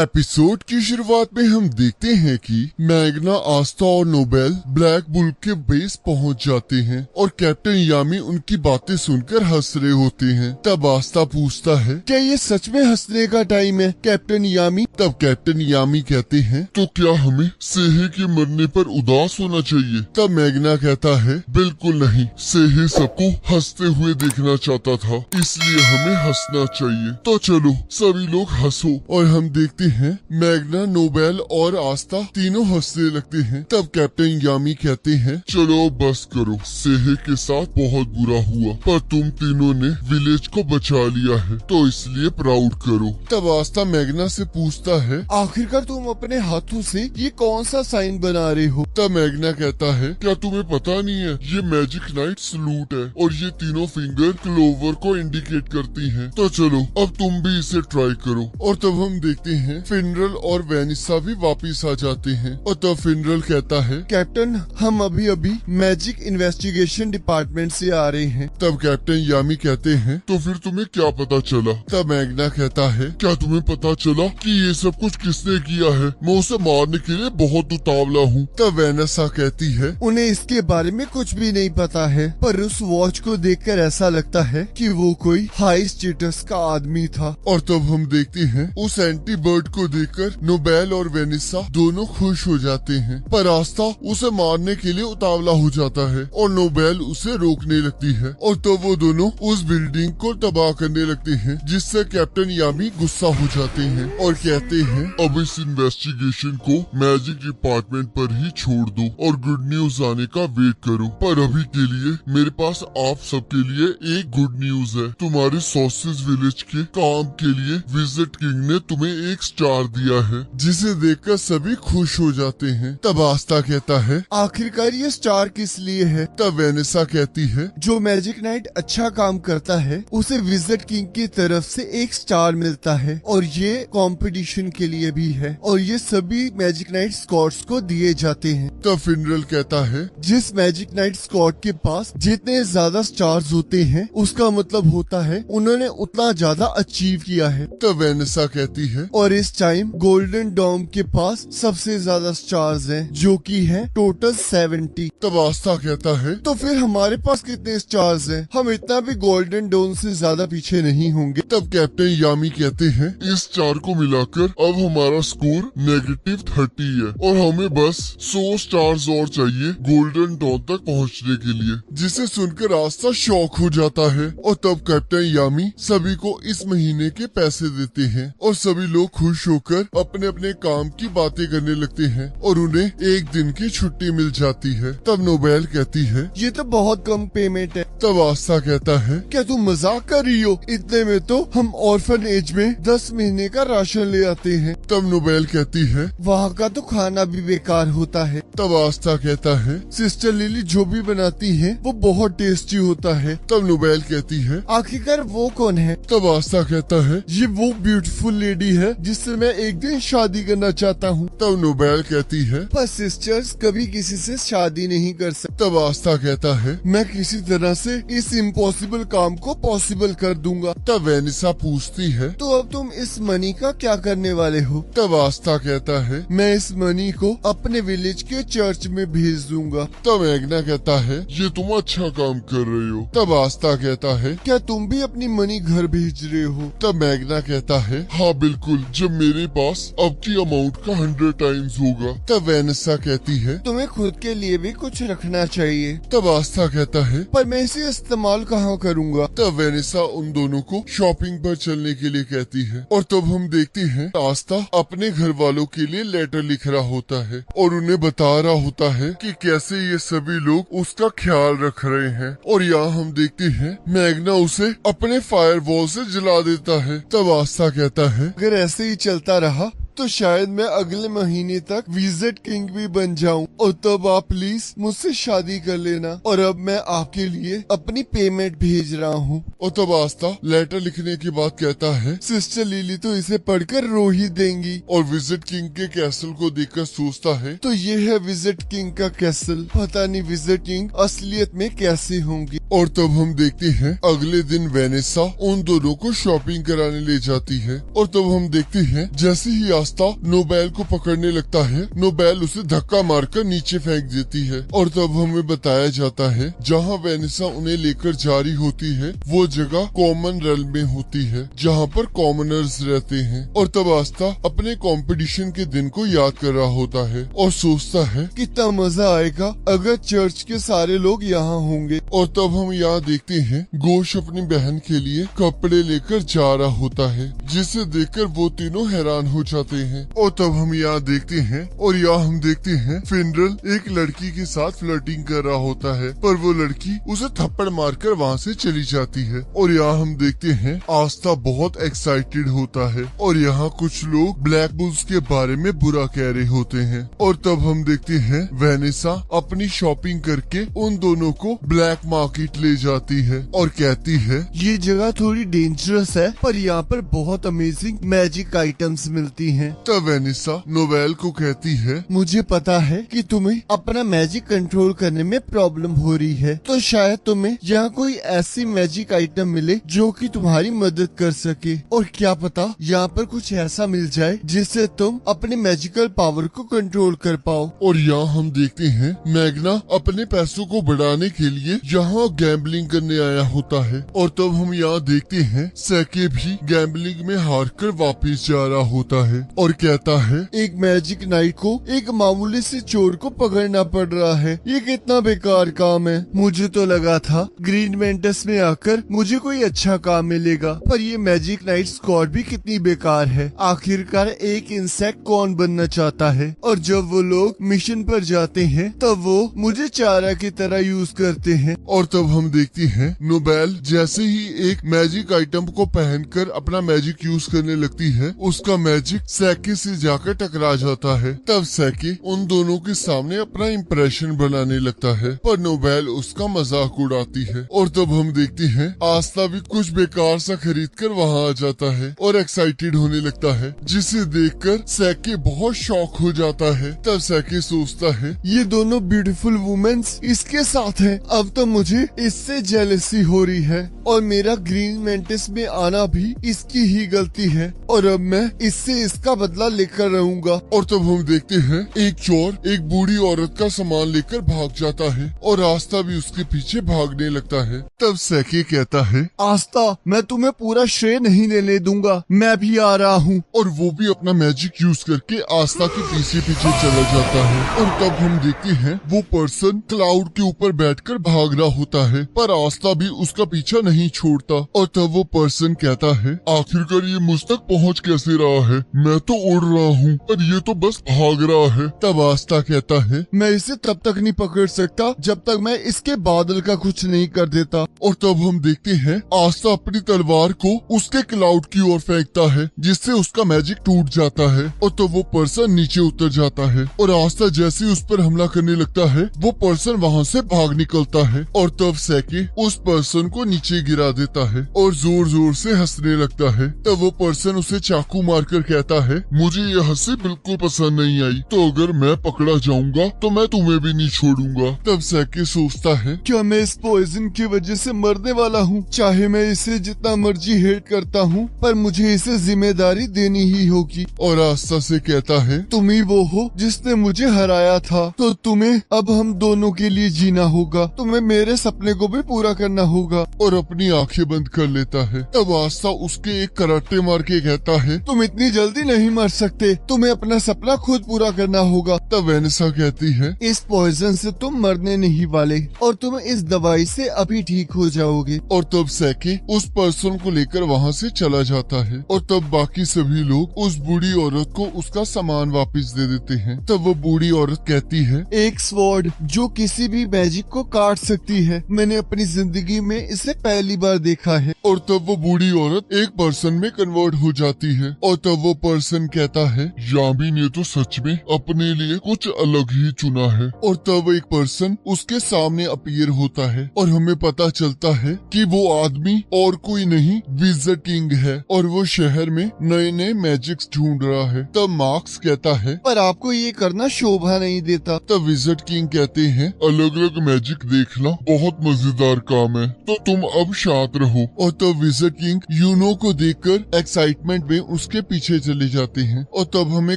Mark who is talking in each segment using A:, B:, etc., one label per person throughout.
A: Episode की शुरुआत में हम देखते हैं कि मैग्ना, आस्था और नोबेल ब्लैक बुल के बेस पहुंच जाते हैं और कैप्टन यामी उनकी बातें सुनकर हंस रहे होते हैं। तब आस्था पूछता है, क्या ये सच में हंसने का टाइम है कैप्टन यामी? तब कैप्टन यामी कहते हैं, तो क्या हमें सेहे के मरने पर उदास होना चाहिए? तब मैग्ना कहता है, बिल्कुल नहीं, सेहे सबको हंसते हुए देखना चाहता था, इसलिए हमें हंसना चाहिए। तो चलो सभी लोग हंसो। और हम देखते हैं मैग्ना, नोबेल और आस्था तीनों हंसने लगते हैं। तब कैप्टन यामी कहते हैं, चलो बस करो, सेहे के साथ बहुत बुरा हुआ, पर तुम तीनों ने विलेज को बचा लिया है, तो इसलिए प्राउड करो। तब आस्था मैग्ना से पूछता है, आखिरकार तुम अपने हाथों से ये कौन सा साइन बना रहे हो? तब मैग्ना कहता है, क्या तुम्हें पता नहीं है, ये मैजिक नाइट सलूट है और ये तीनों फिंगर क्लोवर को इंडिकेट करती हैं। तो चलो अब तुम भी इसे ट्राई करो। और तब हम देखते हैं फिनरल और वेनिसा भी वापिस आ जाते हैं। और तब फिनरल कहता है, कैप्टन हम अभी अभी मैजिक इन्वेस्टिगेशन डिपार्टमेंट से आ रहे हैं। तब कैप्टन यामी कहते हैं, तो फिर तुम्हें क्या पता चला? तब मैग्ना कहता है, क्या तुम्हें पता चला कि ये सब कुछ किसने किया है? मैं उसे मारने के लिए बहुत उतावला हूँ। तब वेनिसा कहती है, उन्हें इसके बारे में कुछ भी नहीं पता है, पर उस वॉच को देखकर ऐसा लगता है कि वो कोई हाई स्टेटस का आदमी था। और तब हम देखते हैं उस एंटी बर्ड को देखकर नोबेल और वेनिसा दोनों खुश हो जाते हैं, पर आस्था उसे मारने के लिए उतावला हो जाता है और नोबेल उसे रोकने लगती है। और तब वो दोनों उस बिल्डिंग को तबाह करने लगते हैं, जिससे कैप्टन यामी गुस्सा हो जाते हैं और कहते हैं, अब इस इन्वेस्टिगेशन को मैजिक डिपार्टमेंट पर ही छोड़ दो और गुड न्यूज आने का वेट करो। पर अभी के लिए मेरे पास आप सबके लिए एक गुड न्यूज है। तुम्हारे सॉसेज विलेज के काम के लिए विजिट किंग ने तुम्हें एक स्टार दिया है, जिसे देखकर सभी खुश हो जाते हैं। तब आस्था कहता है, आखिरकार ये स्टार किस लिए है? तब वेनिसा कहती है, जो मैजिक नाइट अच्छा काम करता है उसे विजिट किंग की तरफ से एक स्टार मिलता है, और ये कंपटीशन के लिए भी है, और ये सभी मैजिक नाइट स्क्वाड्स को दिए जाते हैं। तब फिनरल कहता है, जिस मैजिक नाइट स्क्वाड के पास जितने ज्यादा स्टार्स होते हैं उसका मतलब होता है उन्होंने उतना ज्यादा अचीव किया है। तब वेनिसा कहती है, और इस टाइम गोल्डन डोम के पास सबसे ज्यादा स्टार्स हैं, जो कि है टोटल 70। तब आस्था कहता है, तो फिर हमारे पास कितने स्टार्स हैं? हम इतना भी गोल्डन डोम से ज्यादा पीछे नहीं होंगे। तब कैप्टन यामी कहते हैं, इस स्टार को मिलाकर अब हमारा स्कोर -30 है और हमें बस 100 स्टार्स और चाहिए गोल्डन डॉन तक पहुंचने के लिए। जिसे सुनकर आस्था शॉक हो जाता है और तब कैप्टन यामी सभी को इस महीने के पैसे देते हैं और सभी लोग खुश होकर अपने अपने काम की बातें करने लगते हैं और उन्हें एक दिन की छुट्टी मिल जाती है। तब नोबेल कहती है, ये तो बहुत कम पेमेंट है। तब आस्था कहता है, क्या तुम मजाक कर रही हो? इतने में तो हम ऑर्फन एज में 10 महीने का राशन ले आते हैं। तब नोबेल कहती है, वहाँ का तो खाना भी बेकार होता है। तब आस्था कहता है, सिस्टर लिली जो भी बनाती है वो बहुत टेस्टी होता है। तब नोबेल कहती है, आखिरकार वो कौन है? तब आस्था कहता है, ये वो ब्यूटीफुल लेडी है जिससे मैं एक दिन शादी करना चाहता हूँ। तब नोबेल कहती है, पर सिस्टर्स कभी किसी से शादी नहीं कर सकते। तब आस्था कहता है, मैं किसी तरह से इस इम्पॉसिबल काम को पॉसिबल कर दूंगा। तब वेनिसा पूछती है, तो अब तुम इस मनी का क्या करने वाले हो? तब आस्था कहता है, मैं इस मनी को अपने विलेज के चर्च में भेज दूंगा। तब मैग्ना कहता है, ये तुम अच्छा काम कर रहे हो। तब आस्था कहता है, क्या तुम भी अपनी मनी घर भेज रहे हो? तब मैग्ना कहता है, हाँ बिल्कुल, जब मेरे पास अब की अमाउंट का 100 टाइम्स होगा। तब वेनिसा कहती है, तुम्हें खुद के लिए भी कुछ रखना चाहिए। तब आस्था कहता है, पर मैं इसे इस्तेमाल कहाँ करूँगा? तब वेनिसा उन दोनों को शॉपिंग पर चलने के लिए कहती है और तब हम देखते हैं आस्था अपने घर वालों के लिए लेटर लिख रहा होता है और उन्हें बता रहा होता है कि कैसे ये सभी लोग उसका ख्याल रख रहे हैं। और यहाँ हम देखते हैं मैग्ना उसे अपने फायर वॉल से जला देता है। तब आस्था कहता है, अगर ऐसे ही चलता रहा तो शायद मैं अगले महीने तक विजिट किंग भी बन जाऊं और तब आप प्लीज मुझसे शादी कर लेना और अब मैं आपके लिए अपनी पेमेंट भेज रहा हूं। और तब आस्था लेटर लिखने के बाद कहता है, सिस्टर लिली तो इसे पढ़कर रो ही देंगी। और विजिट किंग के कैसल को देखकर सोचता है, तो ये है विजिट किंग का कैसल, पता नहीं विजिट किंग असलियत में कैसे होंगी। और तब हम देखते हैं अगले दिन वेनिसा उन दोनों को शॉपिंग कराने ले जाती है और तब हम देखते हैं जैसे ही आस्था नोबेल को पकड़ने लगता है, नोबेल उसे धक्का मारकर नीचे फेंक देती है और तब हमें बताया जाता है जहाँ वेनिसा उन्हें लेकर जा रही होती है वो जगह कॉमन रेल्म में होती है जहाँ पर कॉमनर्स रहते हैं। और तब आस्था अपने कंपटीशन के दिन को याद कर रहा होता है और सोचता है
B: कितना मजा आएगा अगर चर्च के सारे लोग यहाँ होंगे।
A: और तब हम यहाँ देखते हैं घोष अपनी बहन के लिए कपड़े लेकर जा रहा होता है, जिसे देखकर वो तीनों हैरान हो जाते हैं। और तब हम यहाँ देखते हैं और यहाँ हम देखते हैं फिनरल एक लड़की के साथ फ्लर्टिंग कर रहा होता है, पर वो लड़की उसे थप्पड़ मारकर वहाँ से चली जाती है। और यहाँ हम देखते हैं आस्था बहुत एक्साइटेड होता है और यहाँ कुछ लोग ब्लैक बुल्स के बारे में बुरा कह रहे होते हैं। और तब हम देखते हैं वेनिसा अपनी शॉपिंग करके उन दोनों को ब्लैक मार्केट ले जाती है और कहती है
B: ये जगह थोड़ी डेंजरस है पर यहाँ पर बहुत अमेजिंग मैजिक आइटम्स मिलती हैं।
A: तब वेनिसा नोवेल को कहती है
B: मुझे पता है कि तुम्हें अपना मैजिक कंट्रोल करने में प्रॉब्लम हो रही है, तो शायद तुम्हें यहाँ कोई ऐसी मैजिक आइटम मिले जो कि तुम्हारी मदद कर सके। और क्या पता यहाँ पर कुछ ऐसा मिल जाए जिससे तुम अपने मैजिकल पावर को कंट्रोल कर पाओ।
A: और यहाँ हम देखते हैं मैग्ना अपने पैसों को बढ़ाने के लिए यहाँ गैम्बलिंग करने आया होता है। और तब हम यहाँ देखते हैं सैके भी गैम्बलिंग में हारकर वापस जा रहा होता है और कहता है
B: एक मैजिक नाइट को एक मामूली से चोर को पकड़ना पड़ रहा है, ये कितना बेकार काम है। मुझे तो लगा था ग्रीन मेंटस में आकर मुझे कोई अच्छा काम मिलेगा, पर ये मैजिक नाइट स्क्वाड भी कितनी बेकार है। आखिरकार एक इंसेक्ट कौन बनना चाहता है, और जब वो लोग मिशन पर जाते हैं तब वो मुझे चारा की तरह यूज करते हैं।
A: और तब हम देखते हैं नोबेल जैसे ही एक मैजिक आइटम को पहनकर अपना मैजिक यूज करने लगती है, उसका मैजिक सैके से जाकर टकरा जाता है। तब सैके उन दोनों के सामने अपना इम्प्रेशन बनाने लगता है, पर नोबेल उसका मजाक उड़ाती है। और तब हम देखते हैं आस्था भी कुछ बेकार सा खरीद कर वहाँ आ जाता है और एक्साइटेड होने लगता है, जिसे देखकर सैके बहुत शॉक हो जाता है। तब सैके सोचता है
B: ये दोनों ब्यूटीफुल वुमेन्स इसके साथ हैं, अब तो मुझे इससे जेलसी हो रही है और मेरा ग्रीन मेंटिस में आना भी इसकी ही गलती है और अब मैं इससे इसका बदला लेकर रहूंगा।
A: और तब हम देखते हैं एक चोर एक बूढ़ी औरत का सामान लेकर भाग जाता है और आस्था भी उसके पीछे भागने लगता है। तब सैके कहता है
B: आस्था मैं तुम्हें पूरा श्रेय नहीं लेने दूंगा, मैं भी आ रहा हूँ।
A: और वो भी अपना मैजिक यूज करके आस्था के पीछे पीछे चला जाता है। और तब हम देखते हैं वो पर्सन क्लाउड के ऊपर बैठकर भाग रहा होता है, पर आस्था भी उसका पीछा नहीं छोड़ता। और तब वो पर्सन कहता है आखिरकार ये मुझ तक पहुँच कैसे रहा है, मैं तो उड़ रहा हूँ पर ये तो बस भाग रहा है। तब आस्था कहता है
B: मैं इसे तब तक नहीं पकड़ सकता जब तक मैं इसके बादल का कुछ नहीं कर देता।
A: और तब हम देखते हैं आस्था अपनी तलवार को उसके क्लाउड की ओर फेंकता है, जिससे उसका मैजिक टूट जाता है और तब वो पर्सन नीचे उतर जाता है। और आस्था जैसे उस पर हमला करने लगता है वो पर्सन वहाँ से भाग निकलता है और तब सैके उस पर्सन को नीचे गिरा देता है और जोर जोर से हंसने लगता है। तब वो पर्सन उसे चाकू मारकर कहता है मुझे ये हंसी बिल्कुल पसंद नहीं आई, तो अगर मैं पकड़ा जाऊंगा तो मैं तुम्हें भी नहीं छोड़ूंगा। तब सैके सोचता है
B: क्या मैं इस पॉइजन की वजह से मरने वाला हूँ? चाहे मैं इसे जितना मर्जी हेट करता हूँ पर मुझे इसे जिम्मेदारी देनी ही होगी।
A: और आस्था से कहता है
B: तुम ही वो हो जिसने मुझे हराया था, तो तुम्हें अब हम दोनों के लिए जीना होगा, तुम्हें मेरे सपने को भी पूरा करना होगा।
A: और अपनी आंखें बंद कर लेता है। तब आस्था उसके एक कराटे मार के कहता है
B: तुम इतनी जल्दी नहीं मर सकते, तुम्हें अपना सपना खुद पूरा करना होगा।
A: तब वेनिसा कहती है
B: इस पॉइजन से तुम मरने नहीं वाले और तुम इस दवाई से अभी ठीक हो जाओगे।
A: और तब सैके उस पर्सन को लेकर वहाँ से चला जाता है और तब बाकी सभी लोग उस बूढ़ी औरत को उसका सामान वापस दे देते हैं। तब वो बूढ़ी औरत कहती है
B: एक स्वॉर्ड जो किसी भी मैजिक को काट सकती है, मैंने अपनी जिंदगी में इसे पहली बार देखा है।
A: और तब वो बूढ़ी औरत एक पर्सन में कन्वर्ट हो जाती है और तब वो पर्सन कहता है यामीन ने तो सच में अपने लिए कुछ अलग ही चुना है। और तब एक पर्सन उसके सामने अपीयर होता है और हमें पता चलता है कि वो आदमी और कोई नहीं विज़र्ड किंग है और वो शहर में नए नए मैजिक्स ढूंढ रहा है। तब मार्क्स कहता है
B: पर आपको ये करना शोभा नहीं देता।
A: तब विज़र्ड किंग कहते हैं अलग अलग मैजिक देखना बहुत मजेदार काम है, तो तुम अब शांत रहो। और तब विज़र्ड किंग यूनो को देखकर एक्साइटमेंट में उसके पीछे चले जाते हैं और तब हमें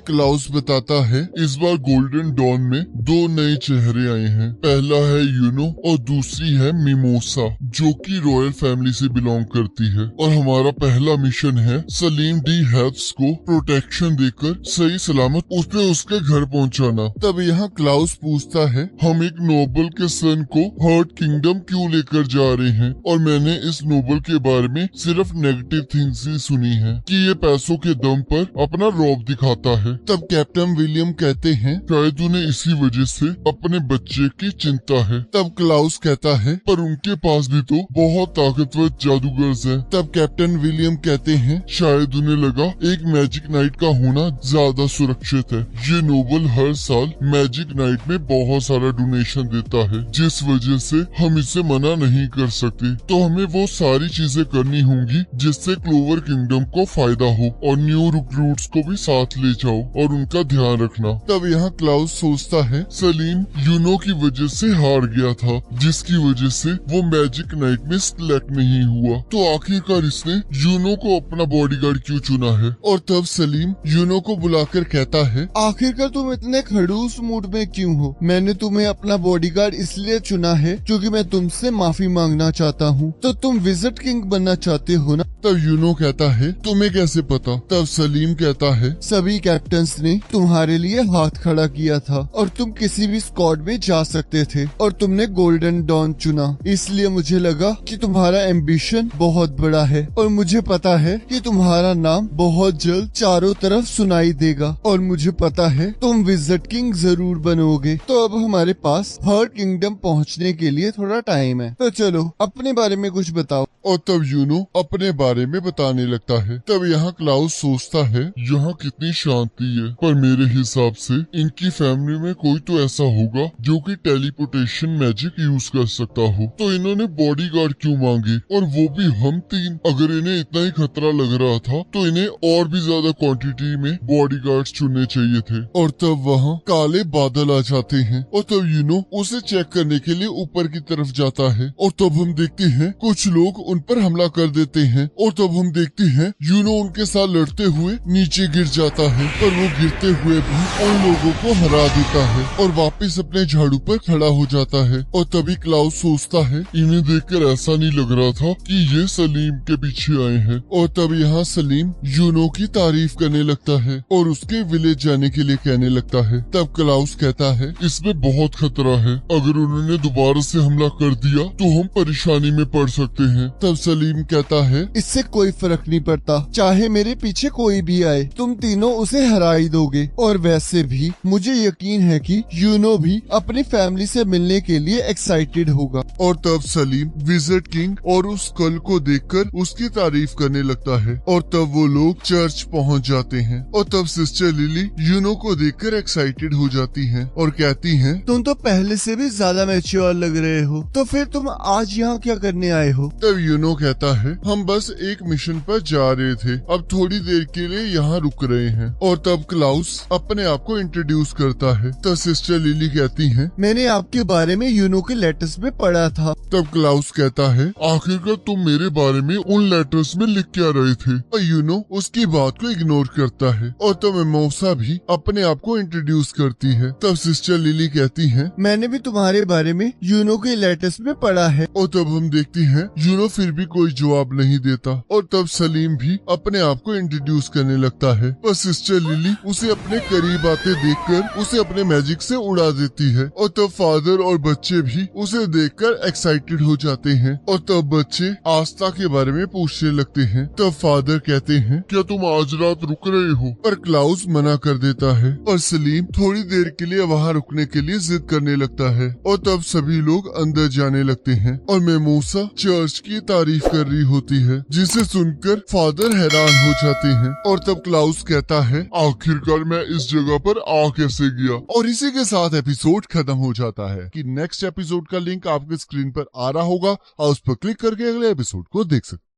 A: क्लाउस बताता है इस बार गोल्डन डॉन में 2 नए चेहरे आए हैं। पहला है यूनो और दूसरी है मिमोसा, जो कि रॉयल फैमिली से बिलोंग करती है। और हमारा पहला मिशन है सलीम डी हेल्प्स को प्रोटेक्शन देकर सही सलामत उसके घर पहुंचाना। तब यहाँ क्लाउस पूछता है हम एक नोबल के सन को हर्ट किंगडम क्यों लेकर जा रहे हैं, और मैंने इस नोबल के बारे में सिर्फ नेगेटिव थिंग्स ही सुनी है कि ये पैसों के दम पर अपना रौब दिखाता है। तब कैप्टन विलियम कहते हैं शायद उन्हें इसी वजह से अपने बच्चे की चिंता है। तब क्लाउस कहता है पर उनके पास भी तो बहुत ताकतवर जादूगर्स हैं। तब कैप्टन विलियम कहते हैं शायद उन्हें लगा एक मैजिक नाइट का होना ज्यादा सुरक्षित है। ये नोबल हर साल मैजिक नाइट में बहुत सारा डोनेशन देता है, जिस वजह से हम इसे मना नहीं कर सकते। तो हमें वो सारी चीजें करनी होंगी जिससे क्लोवर किंगडम को फायदा हो, और न्यू रिक्रूट्स को भी साथ ले जाओ और उनका ध्यान रखना। तब यहाँ क्लाउस सोचता है सलीम यूनो की वजह से हार गया था, जिसकी वजह से वो मैजिक नाइट में सिलेक्ट नहीं हुआ। तो आखिरकार इसने यूनो को अपना बॉडीगार्ड क्यों चुना है। और तब सलीम यूनो को बुलाकर कहता है
B: आखिरकार तुम इतने खड़ूस मूड में क्यों हो? मैंने तुम्हें अपना बॉडीगार्ड इसलिए चुना है क्योंकि मैं तुमसे माफी मांगना चाहता हूँ। तो तुम विजिट किंग बनना चाहते हो ना?
A: तब यूनो कहता है तुम्हें कैसे पता। तब सलीम कहता है
B: सभी कैप्टन्स ने तुम्हारे लिए हाथ खड़ा किया था और तुम किसी भी स्क्वाड में जा सकते थे, और तुमने गोल्डन डॉन चुना। इसलिए मुझे लगा कि तुम्हारा एम्बिशन बहुत बड़ा है, और मुझे पता है कि तुम्हारा नाम बहुत जल्द चारों तरफ सुनाई देगा, और मुझे पता है तुम विजिट किंग जरूर बनोगे। तो अब हमारे पास हर्ट किंगडम पहुंचने के लिए थोड़ा टाइम है, तो चलो अपने बारे में कुछ बताओ।
A: और तब यूनो अपने बारे में बताने लगता है। तब यहाँ क्लाउस सोचता है यहाँ कितनी शांति है, पर मेरे हिसाब से इनकी फैमिली में कोई तो ऐसा होगा जो कि टेलीपोर्टेशन मैजिक यूज कर सकता हो। तो इन्होंने बॉडीगार्ड क्यों मांगे, और वो भी हम 3। अगर इन्हें इतना ही खतरा लग रहा था तो इन्हें और भी ज्यादा क्वांटिटी में बॉडीगार्ड्स चुनने चाहिए थे। और तब वहाँ काले बादल आ जाते हैं, और तब यूनो उसे चेक करने के लिए ऊपर की तरफ जाता है। और तब हम देखते हैं कुछ लोग उन पर हमला कर देते हैं, और तब हम देखते हैं यूनो उनके साथ लड़ते हुए नीचे गिर जाता है, पर वो गिरते हुए भी उन लोगों को हरा देता है और वापस अपने झाड़ू पर खड़ा हो जाता है। और तभी क्लाउस सोचता है इन्हें देखकर ऐसा नहीं लग रहा था कि ये सलीम के पीछे आए हैं। और तब यहाँ सलीम यूनो की तारीफ करने लगता है और उसके विलेज जाने के लिए कहने लगता है। तब क्लाउस कहता है इसमें बहुत खतरा है, अगर उन्होंने दोबारा से हमला कर दिया तो हम परेशानी में पड़ सकते हैं। तब सलीम कहता है
B: इससे कोई फर्क नहीं पड़ता, चाहे मेरे पीछे कोई भी आए, तुम तीनों उसे हरा ही दोगे। और वैसे भी मुझे यकीन है कि यूनो भी अपनी फैमिली से मिलने के लिए एक्साइटेड होगा।
A: और तब सलीम विजिट किंग और उस कल को देखकर उसकी तारीफ करने लगता है। और तब वो लोग चर्च पहुंच जाते हैं, और तब सिस्टर लिली यूनो को देखकर एक्साइटेड हो जाती हैं और कहती हैं
B: तुम तो पहले से भी ज्यादा मैच्योर लग रहे हो, तो फिर तुम आज यहाँ क्या करने आए हो?
A: तब यूनो कहता है हम बस एक मिशन पर जा रहे थे, अब थोड़ी देर के लिए यहाँ रुक रहे हैं। और तब क्लाउस अपने आप को इंट्रोड्यूस करता है। तब सिस्टर लिली कहती हैं
B: मैंने आपके बारे में यूनो के लेटर्स में पढ़ा था।
A: तब क्लाउस कहता है आखिरकार तुम मेरे बारे में उन लेटर्स में लिख क्या रहे थे। और यूनो उसकी बात को इग्नोर करता है। और तब मिमोसा भी अपने आप को इंट्रोड्यूस करती है। तब सिस्टर लिली कहती है
B: मैंने भी तुम्हारे बारे में यूनो के लेटर्स में पढ़ा है।
A: और तब हम देखते हैं यूनो फिर भी कोई जवाब नहीं देता। और तब सलीम भी अपने आप को इंट्रोड्यूस करने लगता है, पर सिस्टर लिली उसे अपने करीब आते देखकर उसे अपने मैजिक से उड़ा देती है। और तब फादर और बच्चे भी उसे देखकर एक्साइटेड हो जाते हैं। और तब बच्चे आस्था के बारे में पूछने लगते हैं। तब फादर कहते हैं क्या तुम आज रात रुक रहे हो, पर क्लाउस मना कर देता है। और सलीम थोड़ी देर के लिए वहाँ रुकने के लिए जिद करने लगता है। और तब सभी लोग अंदर जाने लगते हैं, और मिमोसा चर्च की तारीफ कर रही होती है, जिसे सुनकर फादर हैरान हो जाते हैं। और तब क्लाउस कहता है आखिरकार मैं इस जगह पर आ कैसे गया। और इसी के साथ एपिसोड खत्म हो जाता है। कि नेक्स्ट एपिसोड का लिंक आपके स्क्रीन पर आ रहा होगा, और उस पर क्लिक करके अगले एपिसोड को देख सकते हैं।